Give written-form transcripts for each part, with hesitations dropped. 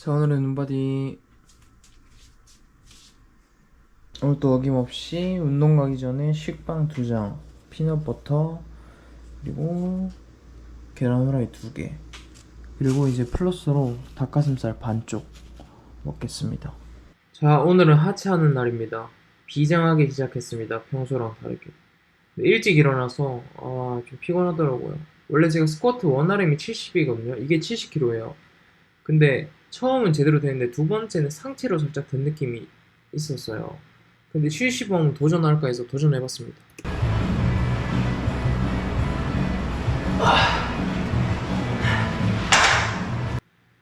자, 오늘은 눈바디. 오늘도 어김없이 운동 가기 전에 식빵 2장, 피넛버터, 그리고 계란 후라이 2개, 그리고 이제 플러스로 닭가슴살 반쪽 먹겠습니다. 자, 오늘은 하체하는 날입니다. 비장하게 시작했습니다. 평소랑 다르게. 일찍 일어나서 좀 피곤하더라고요. 원래 제가 스쿼트 원RM이 70이거든요. 이게 70kg예요. 근데 처음은 제대로 되는데 두 번째는 상체로 살짝 든 느낌이 있었어요. 근데 70원 도전할까 해서 도전해봤습니다.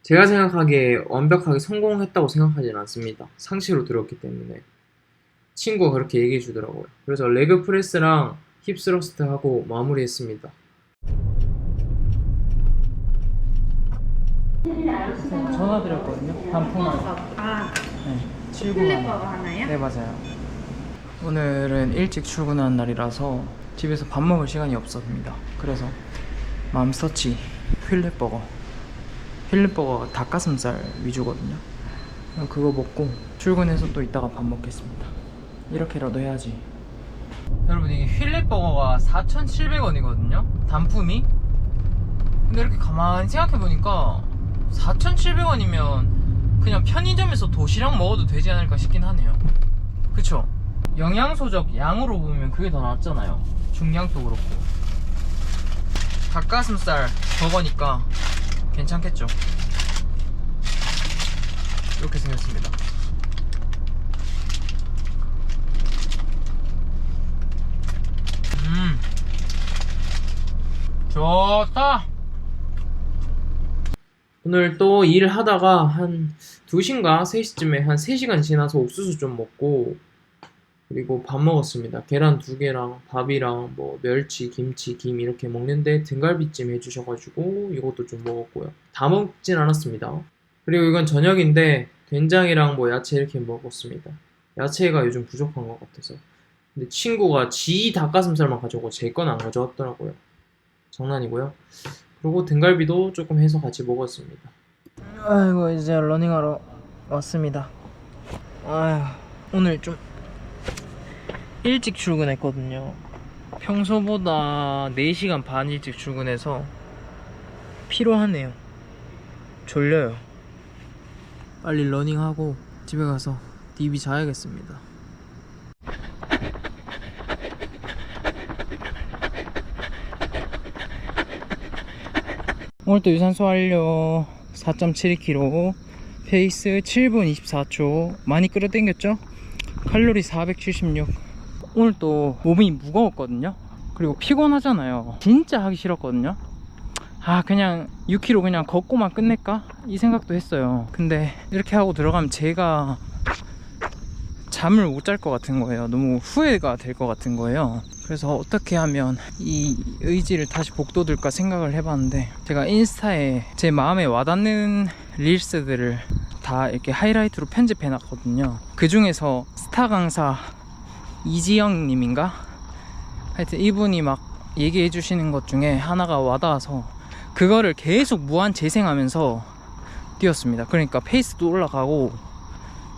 제가 생각하기에 완벽하게 성공했다고 생각하진 않습니다. 상체로 들었기 때문에. 친구가 그렇게 얘기해 주더라고요. 그래서 레그 프레스랑 힙 스러스트 하고 마무리했습니다. 전화 드렸거든요. 반품할. 네, 79만 필리버거 원. 하나요? 네, 맞아요. 오늘은 일찍 출근하는 날이라서 집에서 밥 먹을 시간이 없었습니다. 그래서 맘스터치 필렛버거가 닭가슴살 위주거든요. 그거 먹고 출근해서 또 이따가 밥 먹겠습니다. 이렇게라도 해야지. 여러분, 이게 필렛버거가 4,700원이거든요 단품이. 근데 이렇게 가만히 생각해보니까 4,700원이면 그냥 편의점에서 도시락 먹어도 되지 않을까 싶긴 하네요. 그쵸? 영양소적 양으로 보면 그게 더 낫잖아요. 중량도 그렇고. 닭가슴살 버거니까 괜찮겠죠? 이렇게 생겼습니다. 좋다. 오늘 또 일을 하다가 한 2시인가 3시쯤에 한 3시간 지나서 옥수수 좀 먹고, 그리고 밥 먹었습니다. 계란 2개랑 밥이랑 뭐 멸치, 김치, 김 이렇게 먹는데 등갈비찜 해주셔가지고 이것도 좀 먹었고요. 다 먹진 않았습니다. 그리고 이건 저녁인데 된장이랑 뭐 야채 이렇게 먹었습니다. 야채가 요즘 부족한 것 같아서. 근데 친구가 지 닭가슴살만 가져오고 제 건 안 가져왔더라고요. 장난이고요. 그리고 등갈비도 조금 해서 같이 먹었습니다. 아이고, 이제 러닝하러 왔습니다. 아휴, 오늘 좀 일찍 출근했거든요. 평소보다 4시간 반 일찍 출근해서 피로하네요. 졸려요. 빨리 러닝하고 집에 가서 DB 자야겠습니다. 오늘도 유산소 완료. 4.72kg, 페이스 7분 24초. 많이 끌어당겼죠? 칼로리 476. 오늘 또 몸이 무거웠거든요. 그리고 피곤하잖아요. 진짜 하기 싫었거든요. 그냥 6km 그냥 걷고만 끝낼까? 이 생각도 했어요. 근데 이렇게 하고 들어가면 제가 잠을 못 잘 것 같은 거예요. 너무 후회가 될 것 같은 거예요. 그래서 어떻게 하면 이 의지를 다시 북돋을까 생각을 해봤는데, 제가 인스타에 제 마음에 와닿는 릴스들을 다 이렇게 하이라이트로 편집해 놨거든요. 그 중에서 스타 강사 이지영 님인가? 하여튼 이분이 막 얘기해 주시는 것 중에 하나가 와닿아서 그거를 계속 무한 재생하면서 뛰었습니다. 그러니까 페이스도 올라가고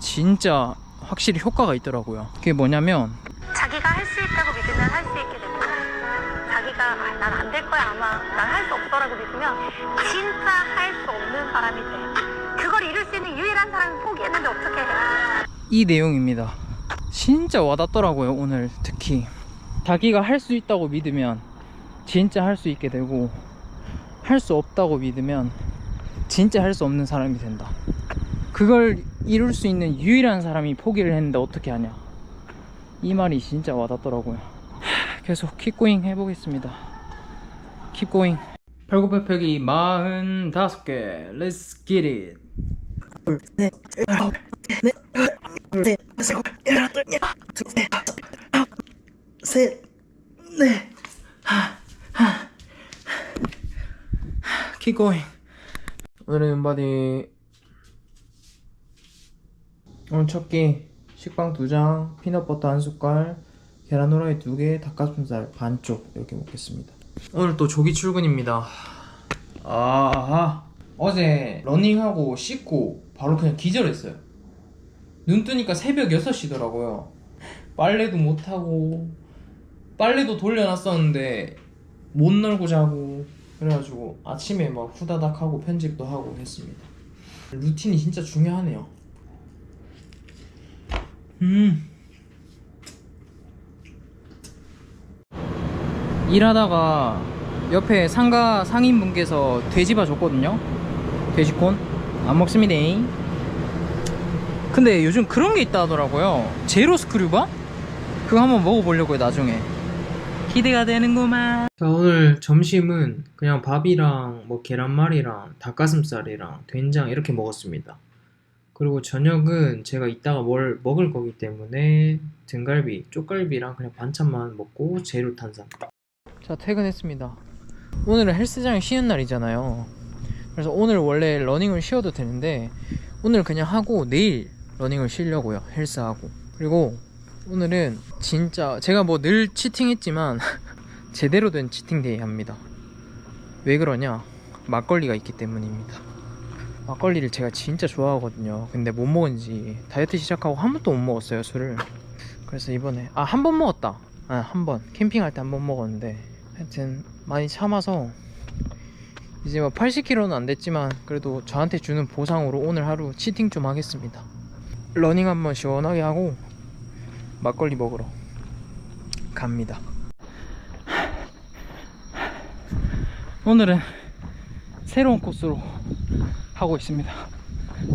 진짜 확실히 효과가 있더라고요. 그게 뭐냐면, 자기가 할 수 있다고 믿으면 할 수 있게 되고, 자기가 난 안 될 거야, 아마 난 할 수 없어라고 믿으면 진짜 할 수 없는 사람이 돼. 그걸 이룰 수 있는 유일한 사람이 포기했는데 어떻게 해. 이 내용입니다. 진짜 와닿더라고요. 오늘 특히 자기가 할 수 있다고 믿으면 진짜 할 수 있게 되고, 할 수 없다고 믿으면 진짜 할 수 없는 사람이 된다. 그걸 이룰 수 있는 유일한 사람이 포기를 했는데 어떻게 하냐. 이 말이 진짜 와닿더라고요. 계속 킵고잉 해보겠습니다. 킵고잉. 팔굽혀펴기 45개. Let's get it. 둘, 셋, 넷, 넷, 다섯, 여섯, 둘, 셋, 아홉, 셋, 넷. 킵고잉. 오늘의 인바디. 오늘 첫 끼 식빵 2장, 피넛버터 1숟갈, 계란 후라이 2개, 닭가슴살 반쪽 이렇게 먹겠습니다. 오늘 또 조기 출근입니다. 어제 러닝하고 씻고 바로 그냥 기절했어요. 눈 뜨니까 새벽 6시더라고요. 빨래도 못하고 빨래도 돌려놨었는데 못 널고 자고 그래가지고 아침에 막 후다닥 하고 편집도 하고 했습니다. 루틴이 진짜 중요하네요. 일하다가 옆에 상가 상인분께서 돼지바 줬거든요. 돼지콘 안 먹습니다. 근데 요즘 그런 게 있다 하더라고요. 제로 스크류바? 그거 한번 먹어보려고요. 나중에 기대가 되는구만. 자, 오늘 점심은 그냥 밥이랑 뭐 계란말이랑 닭가슴살이랑 된장 이렇게 먹었습니다. 그리고 저녁은 제가 이따가 뭘 먹을 거기 때문에 등갈비, 쪽갈비랑 그냥 반찬만 먹고 재료 탄산. 자, 퇴근했습니다. 오늘은 헬스장이 쉬는 날이잖아요. 그래서 오늘 원래 러닝을 쉬어도 되는데 오늘 그냥 하고 내일 러닝을 쉬려고요. 헬스하고. 그리고 오늘은 진짜 제가 뭐 늘 치팅했지만 제대로 된 치팅데이 합니다. 왜 그러냐? 막걸리가 있기 때문입니다. 막걸리를 제가 진짜 좋아하거든요. 근데 못 먹은 지 다이어트 시작하고 한 번도 못 먹었어요, 술을. 그래서 이번에 한 번 먹었다. 한 번 캠핑할 때 한 번 먹었는데 하여튼 많이 참아서 이제 뭐 80kg는 안 됐지만 그래도 저한테 주는 보상으로 오늘 하루 치팅 좀 하겠습니다. 러닝 한번 시원하게 하고 막걸리 먹으러 갑니다. 오늘은 새로운 코스로 하고 있습니다.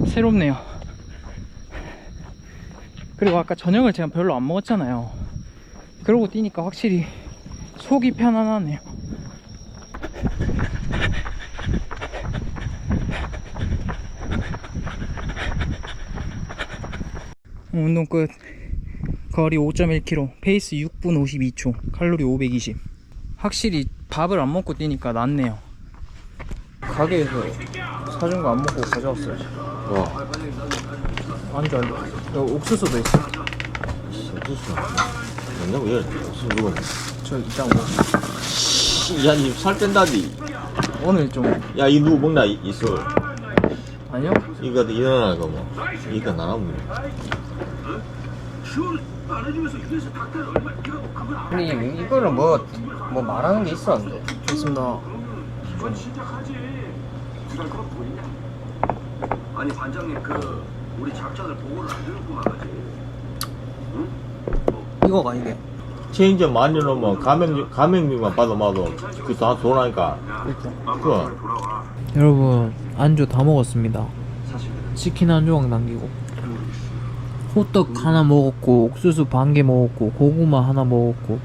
새롭네요. 그리고 아까 저녁을 제가 별로 안 먹었잖아요. 그러고 뛰니까 확실히 속이 편안하네요. 운동 끝. 거리 5.1km, 페이스 6분 52초, 칼로리 520. 확실히 밥을 안 먹고 뛰니까 낫네요. 가게에서 사준 거 안 먹고 가져왔어요. 와, 안주. 여기 옥수수도 있어. 옥수수. 뭐냐고, 얘 옥수수 누구냐? 저 이따 먹어. 야, 니 살 뺀다디. 오늘 좀. 야, 이 누구 먹나, 있어. 아니요? 이거 일어나, 이거 뭐. 이거 나가면 근데 이거는 뭐 말하는 게 있었는데. 좋습니다. 아니 반장님 우리 작전을 보고를 안 들었구만 아직. 응? 이거가 이게. 체인점 많이 넣으면 가맹비만 받아봐도 그 다 돈하니까. 그거. 여러분, 안주 다 먹었습니다. 치킨 한 조각 남기고 호떡 하나 먹었고, 옥수수 반 개 먹었고, 고구마 하나 먹었고,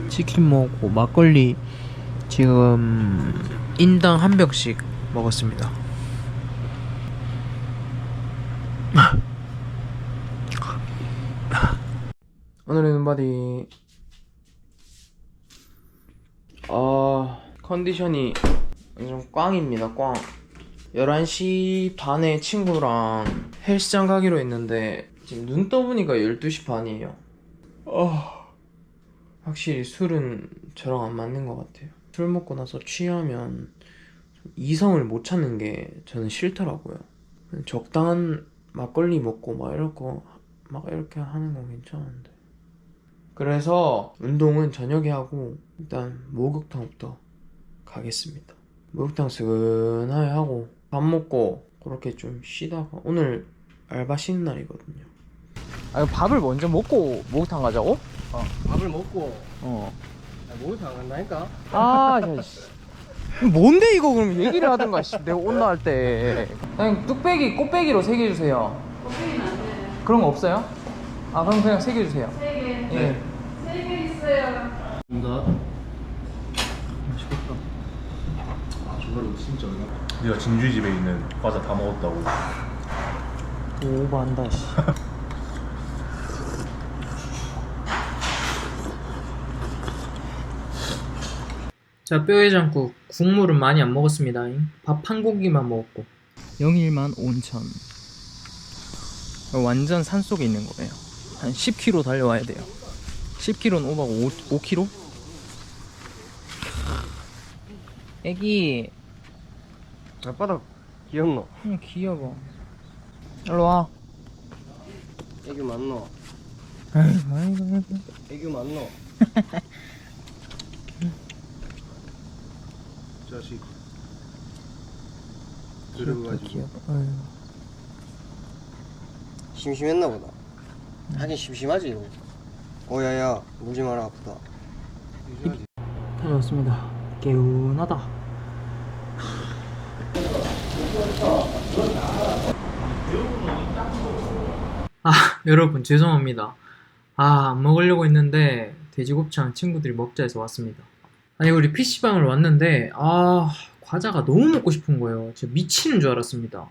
치킨 먹었고, 막걸리 지금 인당 한 병씩 먹었습니다. 오늘의 눈바디 컨디션이 좀 꽝입니다. 꽝. 11시 반에 친구랑 헬스장 가기로 했는데 지금 눈 떠보니까 12시 반이에요. 확실히 술은 저랑 안 맞는 것 같아요. 술 먹고 나서 취하면 이성을 못 찾는 게 저는 싫더라고요. 적당한 막걸리 먹고 막 이렇게 하는 건 괜찮은데. 그래서 운동은 저녁에 하고 일단 목욕탕부터 가겠습니다. 목욕탕 스근하게 하고 밥 먹고 그렇게 좀 쉬다가 오늘 알바 쉬는 날이거든요. 밥을 먼저 먹고 목욕탕 가자고? 밥을 먹고 어. 목욕탕 안 간다니까? 뭔데 이거 그럼 얘기를 하든가 내가 온다 할 때. 그냥 뚝배기 꽃배기로 3개 주세요. 꽃배기는 안 돼. 그런 거 없어요? 그럼 그냥 3개 주세요. 3개. 예. 3개 있어요. 맛있겠다. 정말로 진짜 네가 진주집에 있는 과자 다 먹었다고. 오버한다 씨. 자, 뼈해장국 국물은 많이 안 먹었습니다. 밥 한 공기만 먹었고. 01만 5천. 완전 산속에 있는 거예요. 한 10km 달려와야 돼요. 10km는 오버고 5km? 애기 발바닥 귀엽노? 귀여워. 일로 와. 애교 많노? 아이고 아이고. 애교 많노? 자식 귀엽다 들어가지고 귀여워. 아이고. 심심했나 보다. 하긴 심심하지 이거. 오야야 물지 마라 아프다. 다녀왔습니다. 개운하다. 아 여러분 죄송합니다. 안 먹으려고 했는데 돼지곱창 친구들이 먹자 해서 왔습니다. 아니 우리 PC방을 왔는데 과자가 너무 먹고 싶은 거예요. 진짜 미치는 줄 알았습니다.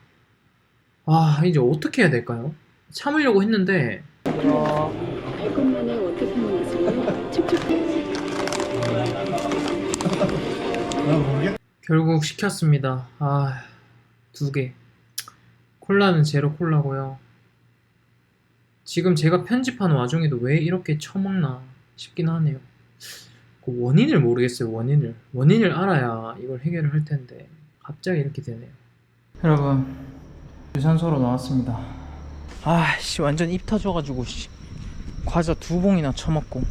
이제 어떻게 해야 될까요? 참으려고 했는데 달콤면에 워터파운드에서 촉촉해. 결국 시켰습니다. 2개. 콜라는 제로 콜라고요. 지금 제가 편집하는 와중에도 왜 이렇게 처먹나 싶긴 하네요. 그 원인을 모르겠어요. 원인을 알아야 이걸 해결을 할 텐데 갑자기 이렇게 되네요. 여러분 유산소로 나왔습니다. 완전 입 터져가지고 과자 2봉이나 처먹고.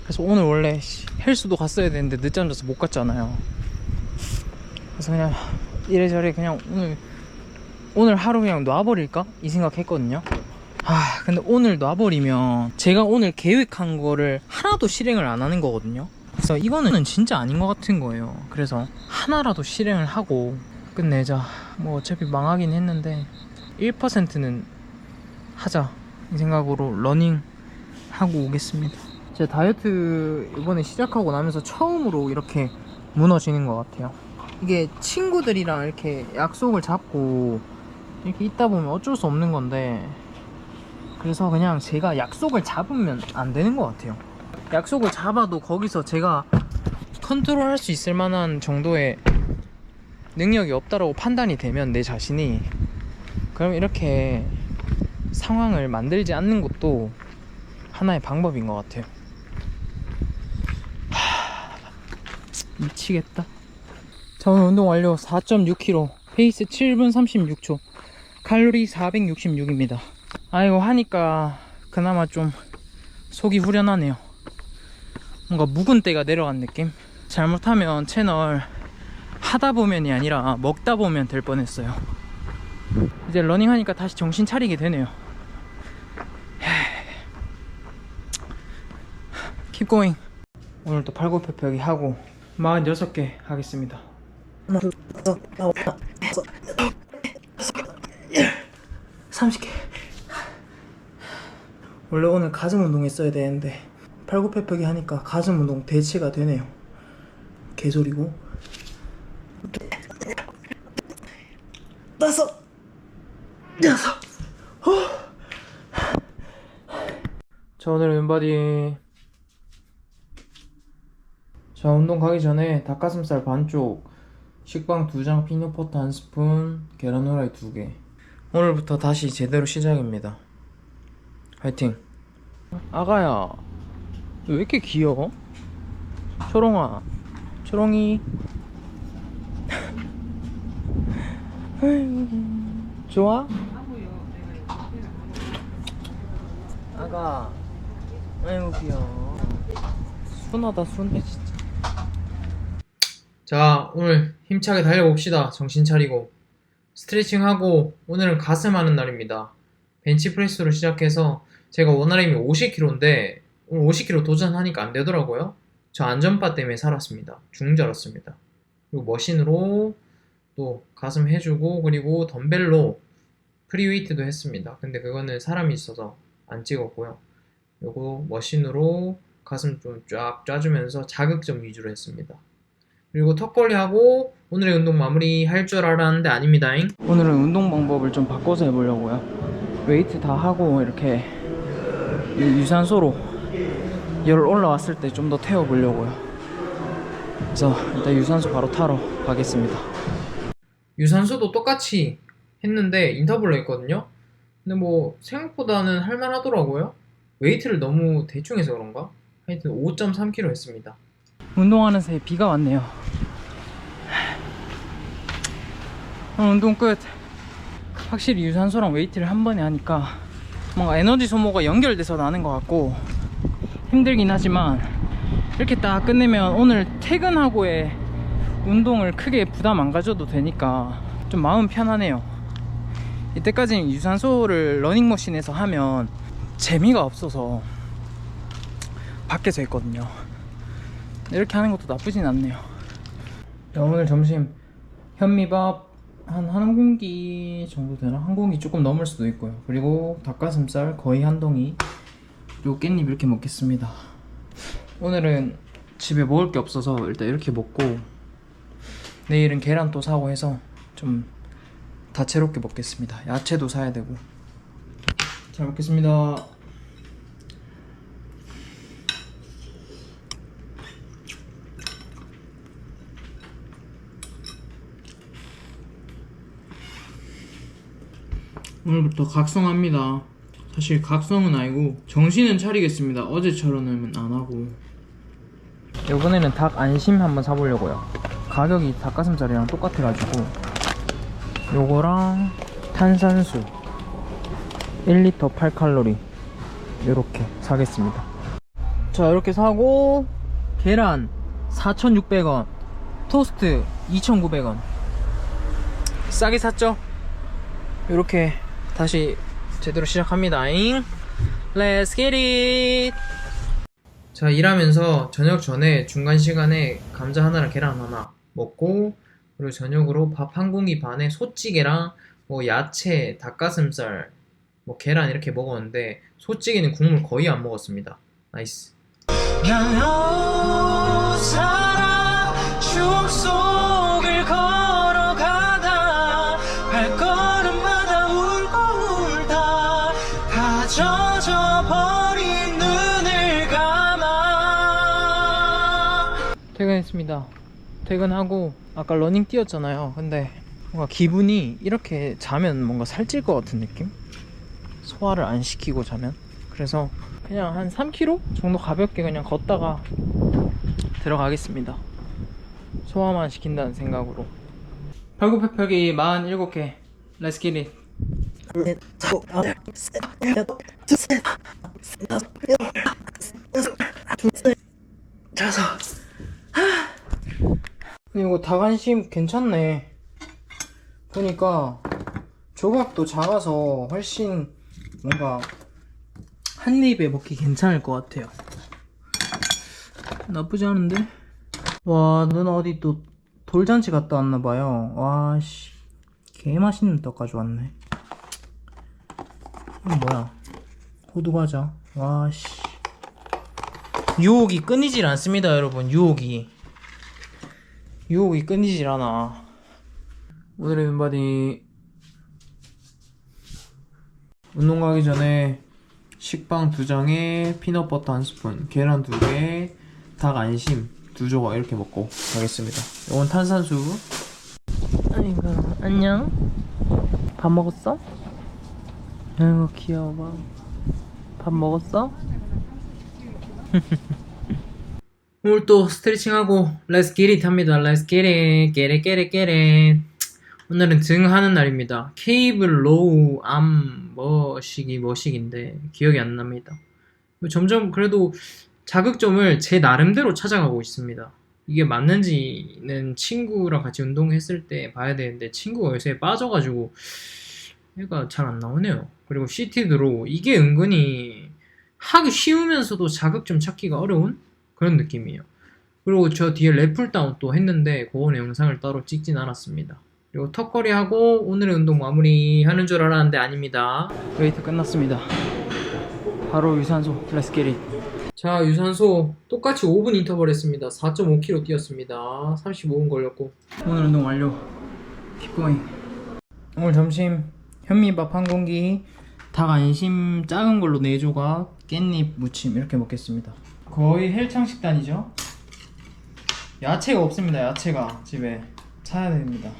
그래서 오늘 원래 헬스도 갔어야 되는데 늦잠 자서 못 갔잖아요. 그래서 그냥 이래저래 그냥 오늘 하루 그냥 놔버릴까? 이 생각했거든요. 근데 오늘 놔버리면 제가 오늘 계획한 거를 하나도 실행을 안 하는 거거든요. 그래서 이거는 진짜 아닌 것 같은 거예요. 그래서 하나라도 실행을 하고 끝내자. 뭐 어차피 망하긴 했는데 1%는 하자 이 생각으로 러닝 하고 오겠습니다. 제 다이어트 이번에 시작하고 나면서 처음으로 이렇게 무너지는 것 같아요. 이게 친구들이랑 이렇게 약속을 잡고 이렇게 있다 보면 어쩔 수 없는 건데, 그래서 그냥 제가 약속을 잡으면 안 되는 것 같아요. 약속을 잡아도 거기서 제가 컨트롤 할 수 있을 만한 정도의 능력이 없다라고 판단이 되면 내 자신이, 그럼 이렇게 상황을 만들지 않는 것도 하나의 방법인 것 같아요. 미치겠다. 자, 오늘 운동 완료. 4.6km, 페이스 7분 36초, 칼로리 466입니다. 아이고 하니까 그나마 좀 속이 후련하네요. 뭔가 묵은 때가 내려간 느낌? 잘못하면 채널 하다 보면이 아니라 먹다 보면 될 뻔했어요. 이제 러닝 하니까 다시 정신 차리게 되네요. Keep going. 오늘도 팔굽혀펴기 하고 46개 하겠습니다. 30개. 원래 오늘 가슴 운동 했어야 되는데 팔굽혀펴기 하니까 가슴 운동 대체가 되네요. 개소리고. 5, 6. 자, 오늘은 왼바디. 자, 운동 가기 전에 닭가슴살 반쪽, 식빵 2장, 피넛버터 1스푼, 계란 후라이 2개. 오늘부터 다시 제대로 시작입니다. 화이팅. 아가야, 왜 이렇게 귀여워? 초롱아, 초롱이. 좋아? 아가, 아이고 귀여워. 순하다 순해 진짜. 자, 오늘 힘차게 달려봅시다. 정신 차리고 스트레칭하고. 오늘은 가슴 하는 날입니다. 벤치프레스로 시작해서 제가 원RM이 50kg인데 오늘 50kg 도전하니까 안 되더라고요. 저 안전바 때문에 살았습니다. 죽는 줄 알았습니다. 그리고 머신으로 또 가슴 해주고, 그리고 덤벨로 프리웨이트도 했습니다. 근데 그거는 사람이 있어서 안 찍었고요. 요거 머신으로 가슴 좀 쫙 짜주면서 자극점 위주로 했습니다. 그리고 턱걸이 하고 오늘의 운동 마무리 할 줄 알았는데 아닙니다잉. 오늘은 운동 방법을 좀 바꿔서 해보려고요. 웨이트 다 하고 이렇게 유산소로 열 올라왔을 때 좀 더 태워보려고요. 그래서 일단 유산소 바로 타러 가겠습니다. 유산소도 똑같이 했는데 인터벌로 했거든요. 근데 뭐 생각보다는 할만하더라고요. 웨이트를 너무 대충 해서 그런가? 하여튼 5.3kg 했습니다. 운동하는 사이에 비가 왔네요. 운동 끝. 확실히 유산소랑 웨이트를 한 번에 하니까 뭔가 에너지 소모가 연결돼서 나는 것 같고 힘들긴 하지만 이렇게 딱 끝내면 오늘 퇴근하고의 운동을 크게 부담 안 가져도 되니까 좀 마음 편하네요. 이때까지는 유산소를 러닝머신에서 하면 재미가 없어서 밖에서 했거든요. 이렇게 하는 것도 나쁘진 않네요. 오늘 점심 현미밥 한 공기 정도 되나? 한 공기 조금 넘을 수도 있고요. 그리고 닭가슴살 거의 한 덩이, 그리고 깻잎 이렇게 먹겠습니다. 오늘은 집에 먹을 게 없어서 일단 이렇게 먹고 내일은 계란 또 사고 해서 좀 다채롭게 먹겠습니다. 야채도 사야 되고. 잘 먹겠습니다. 오늘부터 각성합니다. 사실 각성은 아니고 정신은 차리겠습니다. 어제처럼은 안 하고. 이번에는 닭 안심 한번 사보려고요. 가격이 닭가슴살이랑 똑같아가지고 요거랑 탄산수 1리터 8칼로리 요렇게 사겠습니다. 자, 이렇게 사고 계란 4,600원, 토스트 2,900원 싸게 샀죠? 요렇게 다시 제대로 시작합니다잉. Let's get it. 자, 일하면서 저녁 전에 중간 시간에 감자 하나랑 계란 하나 먹고, 그리고 저녁으로 밥 한 공기 반에 소찌개랑 뭐 야채, 닭가슴살, 뭐 계란 이렇게 먹었는데 소찌개는 국물 거의 안 먹었습니다. 나이스. 추억 속을 걸어가다 발걸음마다 울고 울다 다 젖어버린 눈을 감아. 퇴근했습니다. 퇴근하고 아까 러닝 뛰었잖아요. 근데 뭔가 기분이 이렇게 자면 뭔가 살찔 것 같은 느낌? 소화를 안 시키고 자면. 그래서 그냥 한 3km 정도 가볍게 그냥 걷다가 들어가겠습니다. 소화만 시킨다는 생각으로. 팔굽혀펴기 47개. Let's get it. 이거 닭안심 괜찮네. 보니까 조각도 작아서 훨씬 뭔가 한 입에 먹기 괜찮을 것 같아요. 나쁘지 않은데? 와, 누나 어디 또 돌잔치 갔다 왔나봐요. 와, 씨. 개 맛있는 떡 가져왔네. 이건 뭐야? 호두과자. 와, 씨. 유혹이 끊이질 않습니다, 여러분. 유혹이 끊이질 않아. 오늘의 맨바디. 운동 가기 전에 식빵 2장에 피넛버터 1스푼, 계란 2개, 닭 안심 2조각 이렇게 먹고 가겠습니다. 이건 탄산수. 아이고, 안녕. 밥 먹었어? 아이고, 귀여워. 밥 먹었어? 오늘 또 스트레칭하고 Let's get it 합니다. Let's get it, get it, get it, get it. 오늘은 등 하는 날입니다. 케이블 로우 암 머식인데 기억이 안 납니다. 점점 그래도 자극점을 제 나름대로 찾아가고 있습니다. 이게 맞는지는 친구랑 같이 운동했을 때 봐야 되는데 친구가 요새 빠져가지고 얘가 잘 안 나오네요. 그리고 시티드 로우, 이게 은근히 하기 쉬우면서도 자극점 찾기가 어려운 그런 느낌이에요. 그리고 저 뒤에 랩풀다운 또 했는데 그거는 영상을 따로 찍진 않았습니다. 그리고 턱걸이 하고 오늘의 운동 마무리 하는 줄 알았는데 아닙니다. 웨이트 끝났습니다. 바로 유산소 Let's get it. 자, 유산소 똑같이 5분 인터벌 했습니다. 4.5km 뛰었습니다. 35분 걸렸고 오늘 운동 완료. Keep going. 오늘 점심 현미밥 한 공기, 닭 안심 작은 걸로 4조각, 깻잎 무침 이렇게 먹겠습니다. 거의 헬창 식단이죠. 야채가 없습니다. 야채가 집에 사야 됩니다.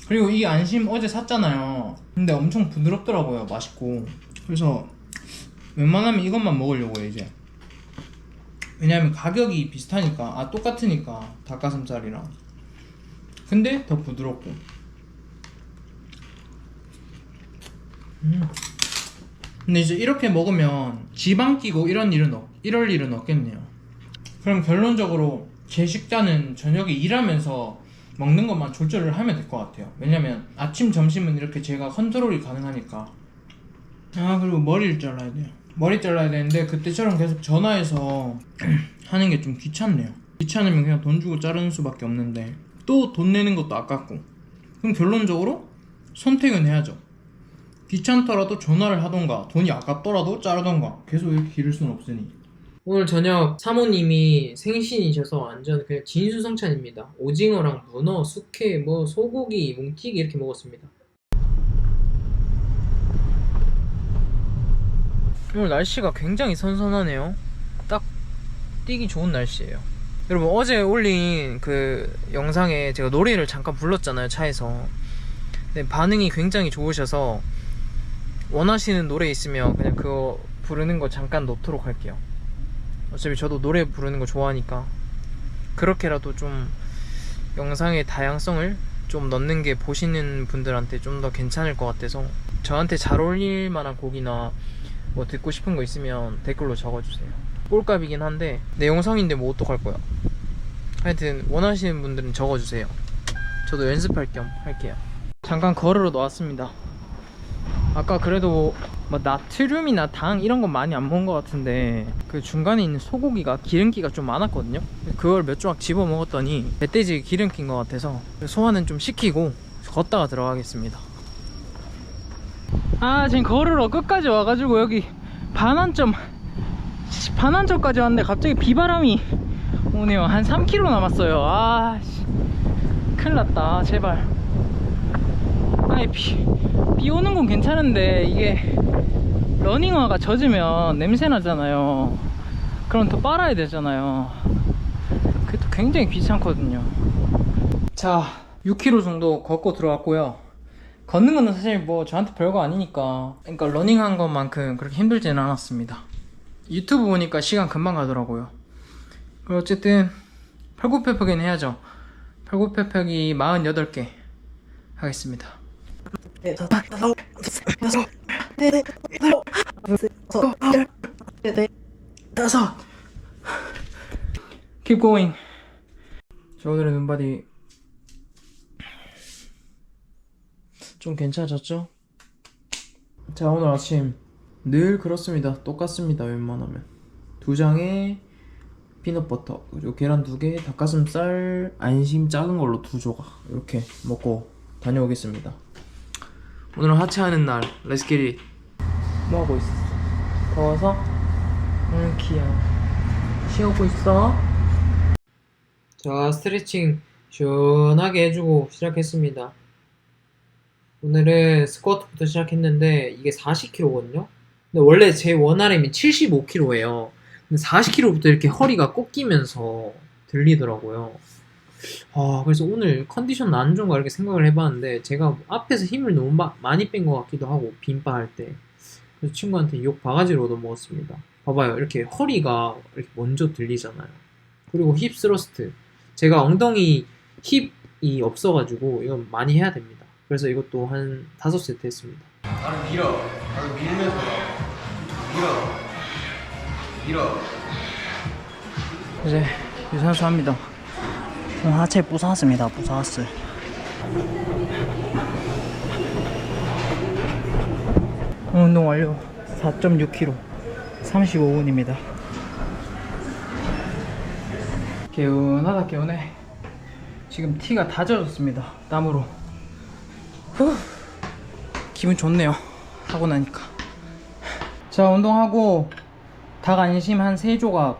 그리고 이 안심 어제 샀잖아요. 근데 엄청 부드럽더라고요. 맛있고. 그래서 웬만하면 이것만 먹으려고요. 이제 왜냐면 가격이 비슷하니까, 똑같으니까 닭가슴살이랑. 근데 더 부드럽고. 근데 이제 이렇게 먹으면 지방 끼고 이럴 일은 없겠네요. 그럼 결론적으로 제 식단은 저녁에 일하면서 먹는 것만 조절을 하면 될 것 같아요. 왜냐면 아침 점심은 이렇게 제가 컨트롤이 가능하니까. 그리고 머리를 잘라야 돼요. 머리 잘라야 되는데 그때처럼 계속 전화해서 하는 게 좀 귀찮네요. 귀찮으면 그냥 돈 주고 자르는 수밖에 없는데 또 돈 내는 것도 아깝고. 그럼 결론적으로 선택은 해야죠. 귀찮더라도 전화를 하던가 돈이 아깝더라도 자르던가 계속 이렇게 기를 수는 없으니. 오늘 저녁 사모님이 생신이셔서 완전 그냥 진수성찬입니다. 오징어랑 문어, 숙회, 뭐 소고기, 뭉티기 이렇게 먹었습니다. 오늘 날씨가 굉장히 선선하네요. 딱 뛰기 좋은 날씨예요. 여러분 어제 올린 그 영상에 제가 노래를 잠깐 불렀잖아요, 차에서. 근데 반응이 굉장히 좋으셔서 원하시는 노래 있으면 그냥 그거 부르는 거 잠깐 넣도록 할게요. 어차피 저도 노래 부르는 거 좋아하니까 그렇게라도 좀 영상의 다양성을 좀 넣는 게 보시는 분들한테 좀 더 괜찮을 것 같아서 저한테 잘 어울릴 만한 곡이나 뭐 듣고 싶은 거 있으면 댓글로 적어주세요. 꼴값이긴 한데 내 영상인데 뭐 어떡할 거야. 하여튼 원하시는 분들은 적어주세요. 저도 연습할 겸 할게요. 잠깐 걸으러 나왔습니다. 아까 그래도 뭐 나트륨이나 당 이런 건 많이 안 먹은 것 같은데 그 중간에 있는 소고기가 기름기가 좀 많았거든요. 그걸 몇 조각 집어 먹었더니 멧돼지 기름기인 것 같아서 소화는 좀 시키고 걷다가 들어가겠습니다. 지금 걸으러 끝까지 와가지고 여기 반환점까지 왔는데 갑자기 비바람이 오네요. 한 3km 남았어요. 큰일 났다. 제발. 비 오는 건 괜찮은데 이게 러닝화가 젖으면 냄새 나잖아요. 그럼 더 빨아야 되잖아요. 그게 또 굉장히 귀찮거든요. 자, 6km 정도 걷고 들어왔고요. 걷는 거는 사실 뭐 저한테 별거 아니니까, 그러니까 러닝한 것만큼 그렇게 힘들지는 않았습니다. 유튜브 보니까 시간 금방 가더라고요. 어쨌든 팔굽혀펴기는 해야죠. 팔굽혀펴기 48개 하겠습니다. 다섯. Keep going. 자, 오늘의 눈바디 좀 괜찮아졌죠? 자, 오늘 아침 늘 그렇습니다. 똑같습니다. 웬만하면 2장에 피넛버터 그리고 계란 2개, 닭가슴살 안심 작은 걸로 2조각 이렇게 먹고 다녀오겠습니다. 오늘은 하체하는 날. Let's get it. 뭐하고 있어? 더워서? 응, 귀여워. 쉬고 있어? 자, 스트레칭 시원하게 해주고 시작했습니다. 오늘은 스쿼트부터 시작했는데 이게 40kg거든요. 근데 원래 제 원RM이 75kg예요. 근데 40kg부터 이렇게 허리가 꺾이면서 들리더라고요. 그래서 오늘 컨디션 안 좋은가 이렇게 생각을 해봤는데 제가 앞에서 힘을 너무 많이 뺀 것 같기도 하고 빈바 할 때. 그래서 친구한테 욕 바가지로 얻어먹었습니다. 봐봐요, 이렇게 허리가 이렇게 먼저 들리잖아요. 그리고 힙 스러스트, 제가 엉덩이 힙이 없어가지고 이건 많이 해야 됩니다. 그래서 이것도 한 5세트 했습니다. 나를 밀어. 나를 밀면서 밀어. 이제 유산소 합니다. 하체 부사스입니다. 부사스. 운동 완료. 4.6kg 35분입니다. 개운하다 개운해. 지금 티가 다 젖었습니다. 땀으로. 기분 좋네요. 하고 나니까. 자, 운동하고 닭 안심 한 3조각,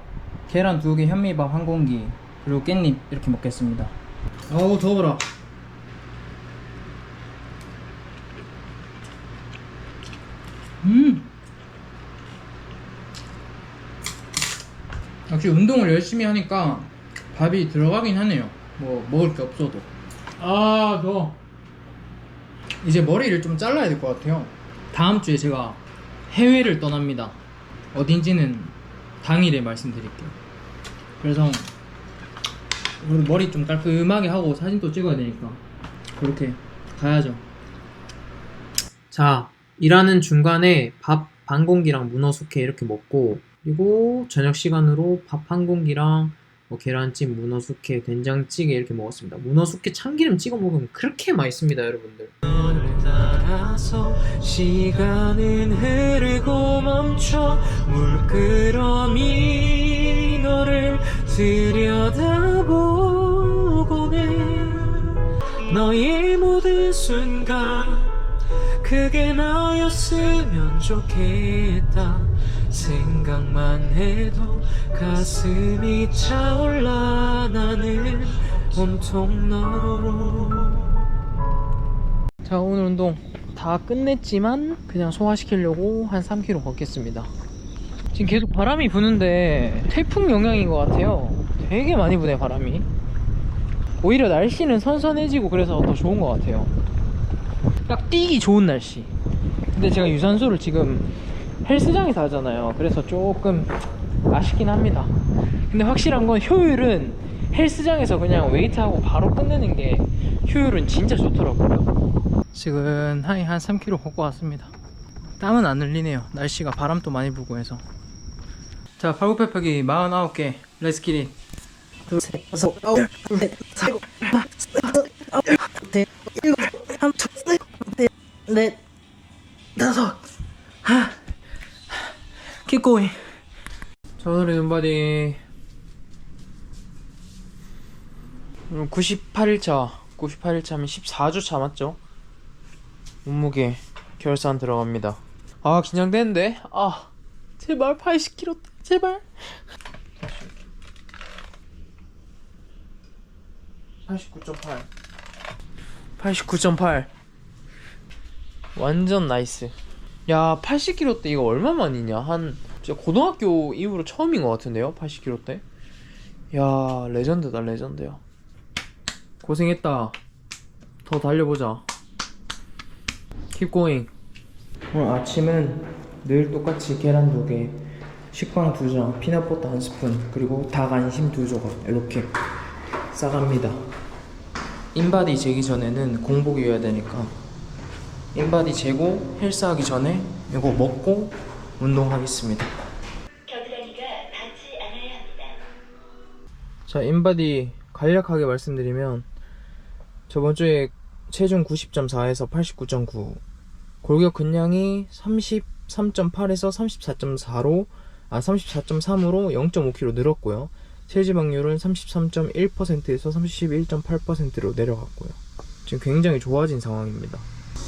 계란 2개, 현미밥 1공기, 그리고 깻잎 이렇게 먹겠습니다. 어우 더워라. 역시 운동을 열심히 하니까 밥이 들어가긴 하네요. 뭐 먹을 게 없어도. 더워. 이제 머리를 좀 잘라야 될 것 같아요. 다음 주에 제가 해외를 떠납니다. 어딘지는 당일에 말씀드릴게요. 그래서 오늘 머리 좀 깔끔하게 하고 사진도 찍어야 되니까 그렇게 가야죠. 자, 일하는 중간에 밥 반 공기랑 문어 숙회 이렇게 먹고, 그리고 저녁 시간으로 밥 한 공기랑 뭐 계란찜, 문어 숙회, 된장찌개 이렇게 먹었습니다. 문어 숙회 참기름 찍어 먹으면 그렇게 맛있습니다, 여러분들. 따라서 시간은 흐르고 멈춰 물끄러미 너를 들여다보곤 해. 너의 모든 순간 그게 나였으면 좋겠다. 생각만 해도 가슴이 차올라. 나는 온통 너로. 자, 오늘 운동 다 끝냈지만 그냥 소화시키려고 한 3km 걷겠습니다. 지금 계속 바람이 부는데 태풍 영향인 것 같아요. 되게 많이 부네, 바람이. 오히려 날씨는 선선해지고 그래서 더 좋은 것 같아요. 딱 뛰기 좋은 날씨. 근데 제가 유산소를 지금 헬스장에서 하잖아요. 그래서 조금 아쉽긴 합니다. 근데 확실한 건 효율은 헬스장에서 그냥 웨이트하고 바로 끝내는 게 효율은 진짜 좋더라고요. 지금 한 3km 걷고 왔습니다. 땀은 안 흘리네요. 날씨가 바람도 많이 불고 해서. 자, 팔굽혀펴기 49개 렛츠기릿. 둘, 셋, 여섯, 아홉, 둘, 셋, 일곱, 여덟, 아홉, 셋, 일곱, 한, 둘, 셋, 넷, 다섯. Keep going. 자, 오늘의 눈바디 98일차 98일차면 14주차 맞죠? 몸무게 결산 들어갑니다. 아, 긴장되는데? 아, 제발 80kg 제발. 89.8 89.8 완전 나이스. 야, 80kg 대 이거 얼마만이냐? 한 진짜 고등학교 이후로 처음인 것 같은데요? 80kg 대? 야, 레전드다, 레전드야. 고생했다. 더 달려보자. Keep going. 오늘 아침은 늘 똑같이 계란 2개, 식빵 2장, 피넛버터 1스푼, 그리고 닭 안심 2조각 이렇게 싸갑니다. 인바디 재기 전에는 공복이어야 되니까 인바디 재고 헬스하기 전에 이거 먹고 운동하겠습니다. 겨드랑이가 닿지 않아야 합니다. 자, 인바디 간략하게 말씀드리면 저번 주에 체중 90.4에서 89.9, 골격 근량이 33.8에서 34.4로 34.3으로 0.5kg 늘었고요. 체지방률은 33.1%에서 31.8%로 내려갔고요. 지금 굉장히 좋아진 상황입니다.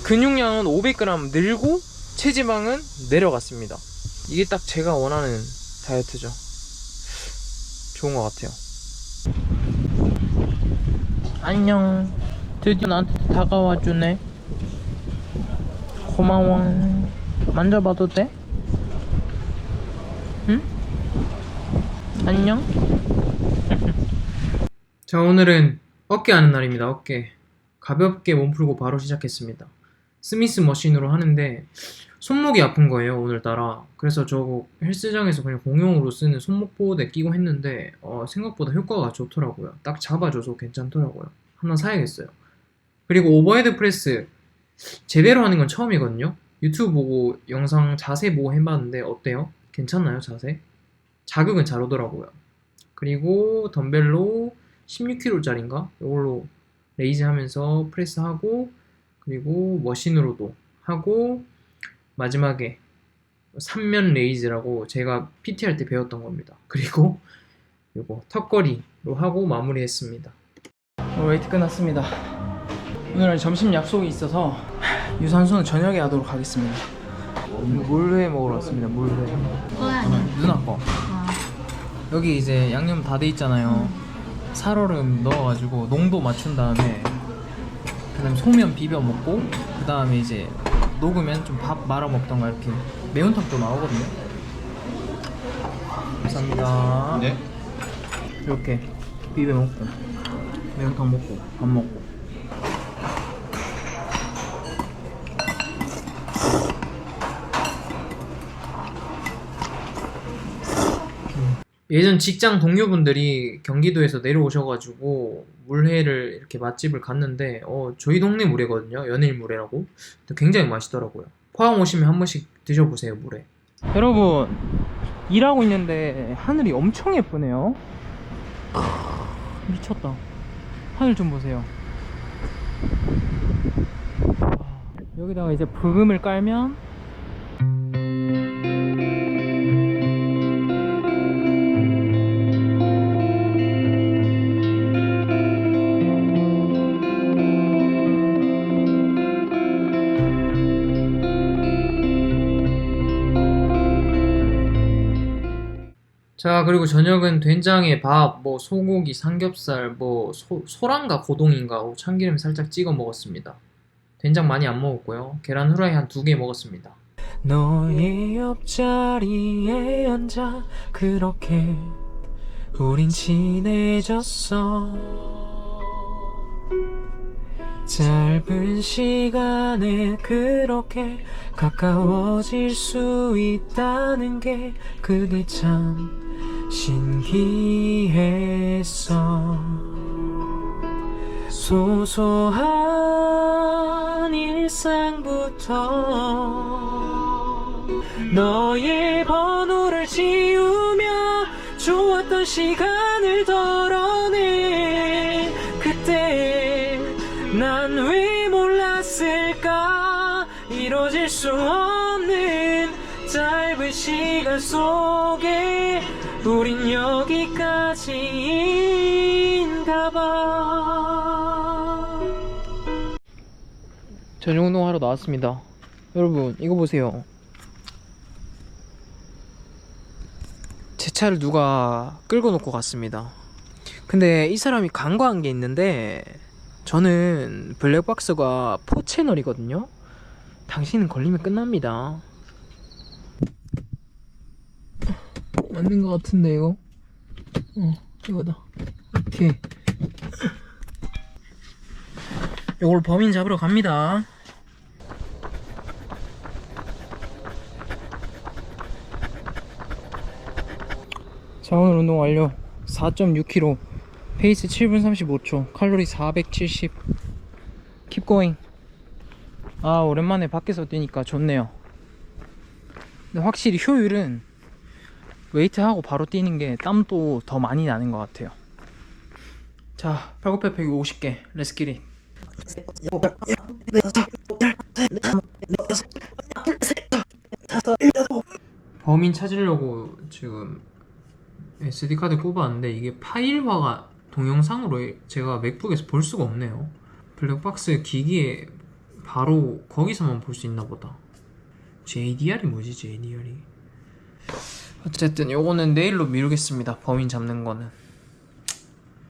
근육량은 500g 늘고 체지방은 내려갔습니다. 이게 딱 제가 원하는 다이어트죠. 좋은 것 같아요. 안녕. 드디어 나한테 다가와주네. 고마워. 만져봐도 돼? 응? 안녕. 자, 오늘은 어깨 하는 날입니다. 어깨. 가볍게 몸 풀고 바로 시작했습니다. 스미스 머신으로 하는데 손목이 아픈 거예요, 오늘따라. 그래서 저 헬스장에서 그냥 공용으로 쓰는 손목 보호대 끼고 했는데 생각보다 효과가 좋더라고요. 딱 잡아줘서 괜찮더라고요. 하나 사야겠어요. 그리고 오버헤드 프레스 제대로 하는 건 처음이거든요. 유튜브 보고 영상 자세 보고 해봤는데 어때요? 괜찮나요, 자세? 자극은 잘 오더라고요. 그리고 덤벨로 16kg짜리인가? 이걸로 레이즈 하면서 프레스하고, 그리고 머신으로도 하고, 마지막에 3면 레이즈라고 제가 PT 할 때 배웠던 겁니다. 그리고 요거 턱걸이로 하고 마무리했습니다. 오늘 웨이트 끝났습니다. 오늘은 점심 약속이 있어서 유산소는 저녁에 하도록 하겠습니다. 물회 먹으러 왔습니다. 물회. 누나 거. 여기 이제 양념 다 돼 있잖아요. 살얼음 넣어가지고 농도 맞춘 다음에 그다음 소면 비벼 먹고, 그 다음에 이제 녹으면 좀 밥 말아 먹던가 이렇게 매운탕도 나오거든요. 감사합니다. 네. 이렇게 비벼 먹고 매운탕 먹고 밥 먹고. 예전 직장 동료분들이 경기도에서 내려오셔가지고 물회를 이렇게 맛집을 갔는데 저희 동네 물회거든요. 연일 물회라고. 근데 굉장히 맛있더라고요. 포항 오시면 한 번씩 드셔보세요, 물회. 여러분, 일하고 있는데 하늘이 엄청 예쁘네요. 미쳤다. 하늘 좀 보세요. 여기다가 이제 부금을 깔면 자, 그리고 저녁은 된장에 밥, 뭐 소고기, 삼겹살, 뭐 소란가 고동인가 참기름 살짝 찍어 먹었습니다. 된장 많이 안 먹었고요. 계란 후라이 한 2개 먹었습니다. 너의 옆자리에 앉아 그렇게 우린 친해졌어. 짧은 시간에 그렇게 가까워질 수 있다는 게 그게 참 신기했어. 소소한 일상부터 너의 번호를 지우며 좋았던 시간을 덜어내. 그때 난 왜 몰랐을까. 이뤄질 수 없는 짧은 시간 속에 우린 여기까지인가봐. 저녁 운동하러 나왔습니다. 여러분 이거 보세요. 제 차를 누가 끌고 놓고 갔습니다. 근데 이 사람이 간과한 게 있는데, 저는 블랙박스가 4채널이거든요 당신은 걸리면 끝납니다. 맞는 것 같은데 이거? 이거다. 오케이. 이걸 범인 잡으러 갑니다. 자, 오늘 운동 완료. 4.6km, 페이스 7분 35초, 칼로리 470. Keep going. 아, 오랜만에 밖에서 뛰니까 좋네요. 근데 확실히 효율은 웨이트하고 바로 뛰는 게 땀도 더 많이 나는 것 같아요. 자, 팔굽혀펴기 50개. 렛츠 기릿. 범인 찾으려고 지금 SD카드 꼽았는데 이게 파일화가 동영상으로 제가 맥북에서 볼 수가 없네요. 블랙박스 기기에 바로 거기서만 볼 수 있나 보다. JDR이 뭐지? JDR이 어쨌든 요거는 내일로 미루겠습니다. 범인 잡는 거는.